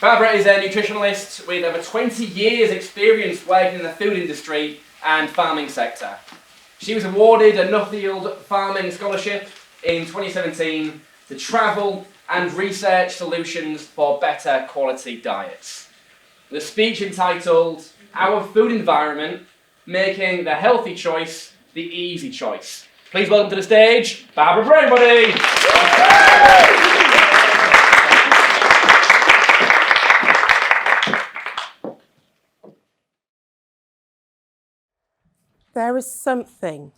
Barbara is a nutritionalist with over 20 years experience working in the food industry and farming sector. She was awarded a Nuffield Farming Scholarship in 2017 to travel and research solutions for better quality diets. The speech entitled, Our Food Environment, Making the Healthy Choice the Easy Choice. Please welcome to the stage, Barbara Bray, everybody! There is something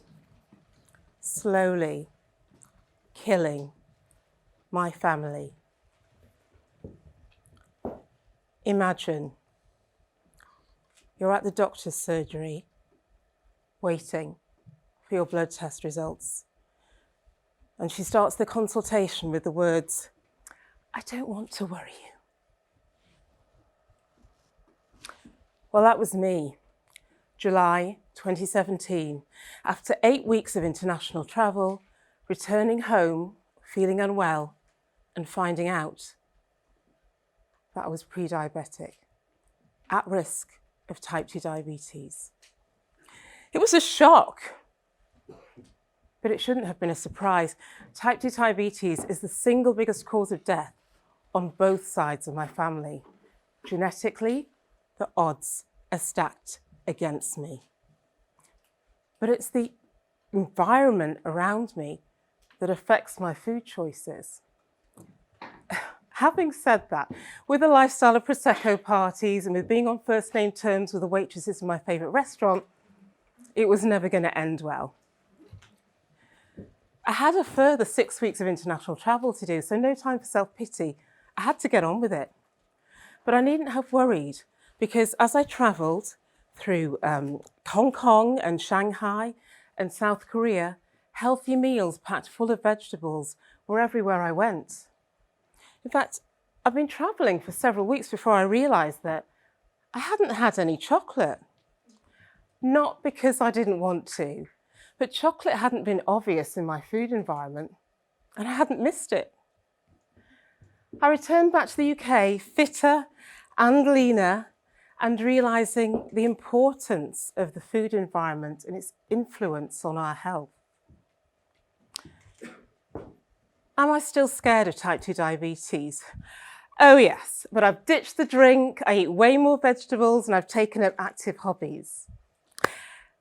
slowly killing my family. Imagine you're at the doctor's surgery waiting for your blood test results, and she starts the consultation with the words, "I don't want to worry you." Well, that was me. July 2017, after 8 weeks of international travel, returning home, feeling unwell, and finding out that I was pre-diabetic, at risk of type 2 diabetes. It was a shock, but it shouldn't have been a surprise. Type 2 diabetes is the single biggest cause of death on both sides of my family. Genetically, the odds are stacked against me. But it's the environment around me that affects my food choices. Having said that, with a lifestyle of Prosecco parties and with being on first name terms with the waitresses in my favourite restaurant, it was never going to end well. I had a further 6 weeks of international travel to do, so no time for self-pity. I had to get on with it. But I needn't have worried, because as I travelled through Hong Kong and Shanghai and South Korea, healthy meals packed full of vegetables were everywhere I went. In fact, I've been travelling for several weeks before I realised that I hadn't had any chocolate. Not because I didn't want to, but chocolate hadn't been obvious in my food environment, and I hadn't missed it. I returned back to the UK fitter and leaner, and realising the importance of the food environment and its influence on our health. Am I still scared of type 2 diabetes? Oh yes, but I've ditched the drink, I eat way more vegetables, and I've taken up active hobbies.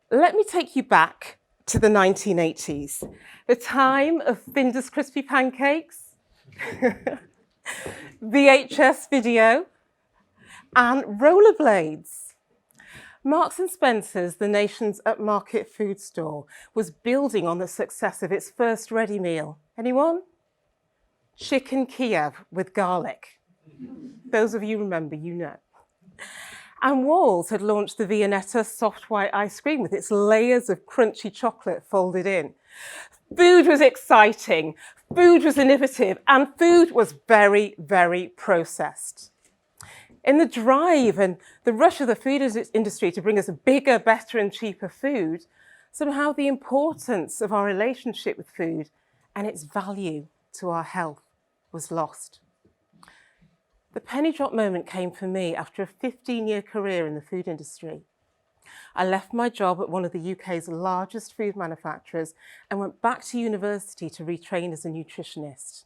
Let me take you back to the 1980s, the time of Finder's crispy pancakes, VHS video, and rollerblades. Marks & Spencer's, the nation's upmarket food store, was building on the success of its first ready meal. Anyone? Chicken Kiev with garlic. Those of you remember, you know. And Walls had launched the Viennetta soft white ice cream with its layers of crunchy chocolate folded in. Food was exciting, food was innovative, and food was very, very processed. In the drive and the rush of the food industry to bring us bigger, better, and cheaper food, somehow the importance of our relationship with food and its value to our health was lost. The penny drop moment came for me after a 15-year career in the food industry. I left my job at one of the UK's largest food manufacturers and went back to university to retrain as a nutritionist.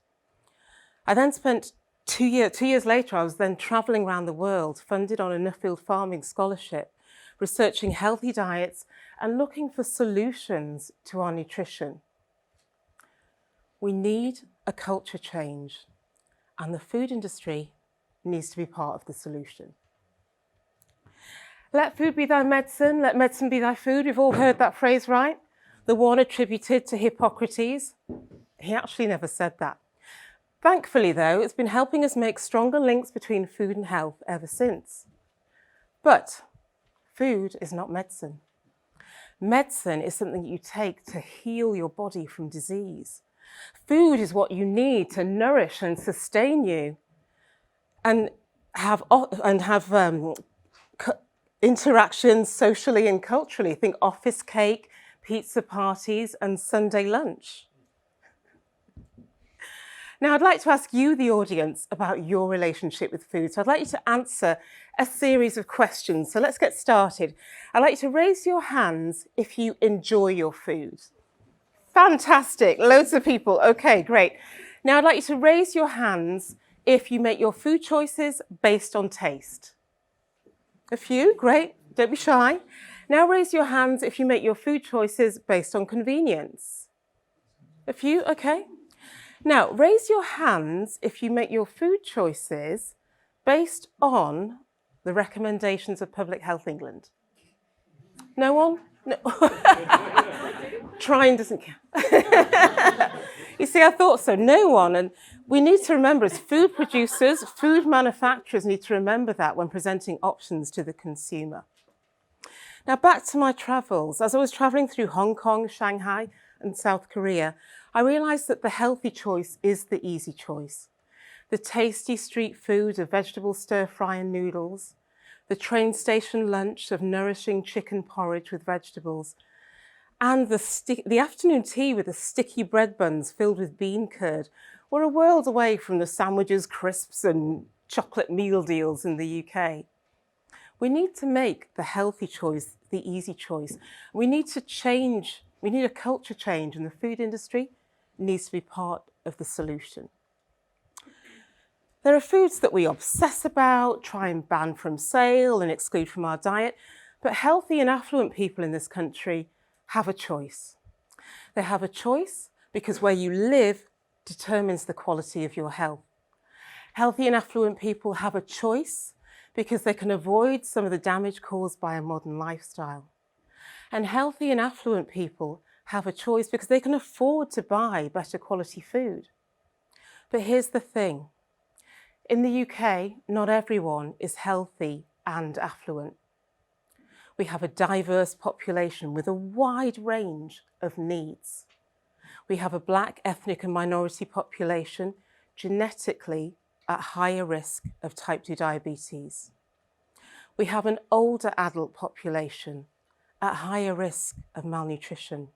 I then spent 2 years later, I was then travelling around the world, funded on a Nuffield Farming Scholarship, researching healthy diets and looking for solutions to our nutrition. We need a culture change, and the food industry needs to be part of the solution. Let food be thy medicine, let medicine be thy food. We've all heard that phrase, right? The one attributed to Hippocrates. He actually never said that. Thankfully, though, it's been helping us make stronger links between food and health ever since. But food is not medicine. Medicine is something you take to heal your body from disease. Food is what you need to nourish and sustain you and have interactions socially and culturally. Think office cake, pizza parties, and Sunday lunch. Now, I'd like to ask you, the audience, about your relationship with food. So I'd like you to answer a series of questions. So let's get started. I'd like you to raise your hands if you enjoy your food. Fantastic, loads of people. Okay, great. Now, I'd like you to raise your hands if you make your food choices based on taste. A few, great, don't be shy. Now raise your hands if you make your food choices based on convenience. A few, okay. Now, raise your hands if you make your food choices based on the recommendations of Public Health England. No one? No. Trying doesn't count. You see, I thought so. No one. And we need to remember, as food producers, food manufacturers need to remember that when presenting options to the consumer. Now, back to my travels. As I was traveling through Hong Kong, Shanghai, and South Korea, I realized that the healthy choice is the easy choice. The tasty street food of vegetable stir-fry and noodles, the train station lunch of nourishing chicken porridge with vegetables, and the afternoon tea with the sticky bread buns filled with bean curd were a world away from the sandwiches, crisps, and chocolate meal deals in the UK. We need to make the healthy choice the easy choice. We need to change. We need a culture change, and the food industry needs to be part of the solution. There are foods that we obsess about, try and ban from sale and exclude from our diet, but healthy and affluent people in this country have a choice. They have a choice because where you live determines the quality of your health. Healthy and affluent people have a choice because they can avoid some of the damage caused by a modern lifestyle. And healthy and affluent people have a choice because they can afford to buy better quality food. But here's the thing. In the UK, not everyone is healthy and affluent. We have a diverse population with a wide range of needs. We have a Black, ethnic and minority population genetically at higher risk of type 2 diabetes. We have an older adult population at higher risk of malnutrition.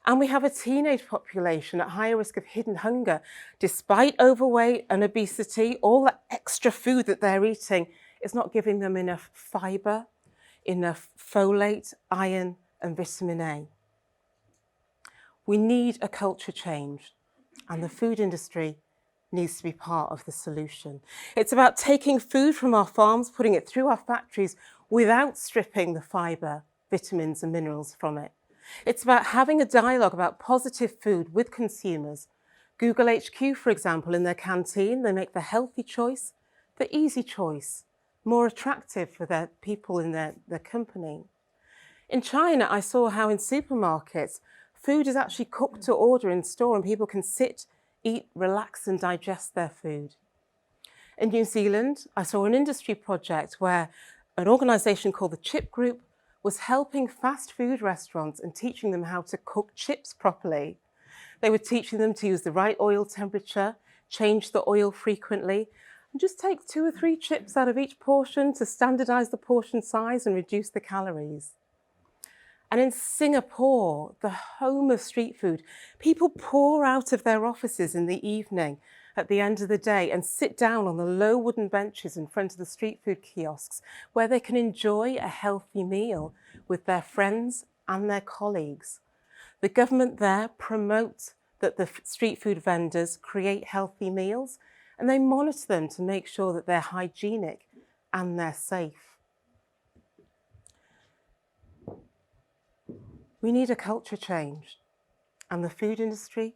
And we have a teenage population at higher risk of hidden hunger. Despite overweight and obesity, all that extra food that they're eating is not giving them enough fibre, enough folate, iron, and vitamin A. We need a culture change, and the food industry needs to be part of the solution. It's about taking food from our farms, putting it through our factories without stripping the fibre, vitamins, and minerals from it. It's about having a dialogue about positive food with consumers. Google HQ, for example, in their canteen, they make the healthy choice, the easy choice, more attractive for their people in their company. In China, I saw how in supermarkets, food is actually cooked to order in store and people can sit, eat, relax and digest their food. In New Zealand, I saw an industry project where an organisation called the Chip Group was helping fast food restaurants and teaching them how to cook chips properly. They were teaching them to use the right oil temperature, change the oil frequently, and just take 2 or 3 chips out of each portion to standardise the portion size and reduce the calories. And in Singapore, the home of street food, people pour out of their offices in the evening at the end of the day and sit down on the low wooden benches in front of the street food kiosks where they can enjoy a healthy meal with their friends and their colleagues. The government there promotes that the street food vendors create healthy meals and they monitor them to make sure that they're hygienic and they're safe. We need a culture change, and the food industry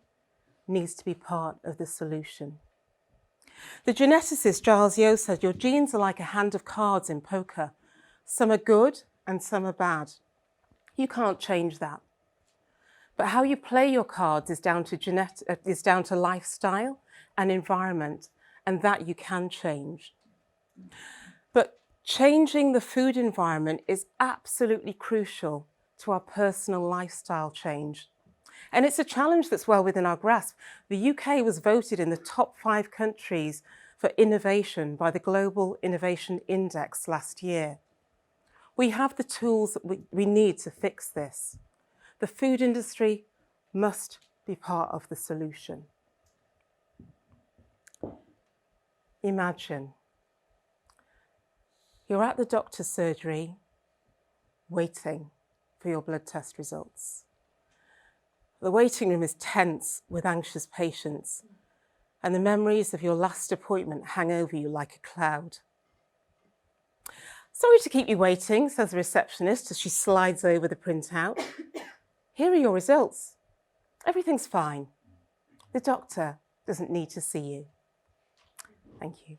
needs to be part of the solution. The geneticist Giles Yeo said, your genes are like a hand of cards in poker. Some are good and some are bad. You can't change that. But how you play your cards is down to lifestyle and environment, and that you can change. But changing the food environment is absolutely crucial to our personal lifestyle change. And it's a challenge that's well within our grasp. The UK was voted in the top 5 countries for innovation by the Global Innovation Index last year. We have the tools that we need to fix this. The food industry must be part of the solution. Imagine you're at the doctor's surgery waiting for your blood test results. The waiting room is tense with anxious patients, and the memories of your last appointment hang over you like a cloud. Sorry to keep you waiting, says the receptionist as she slides over the printout. Here are your results. Everything's fine. The doctor doesn't need to see you. Thank you.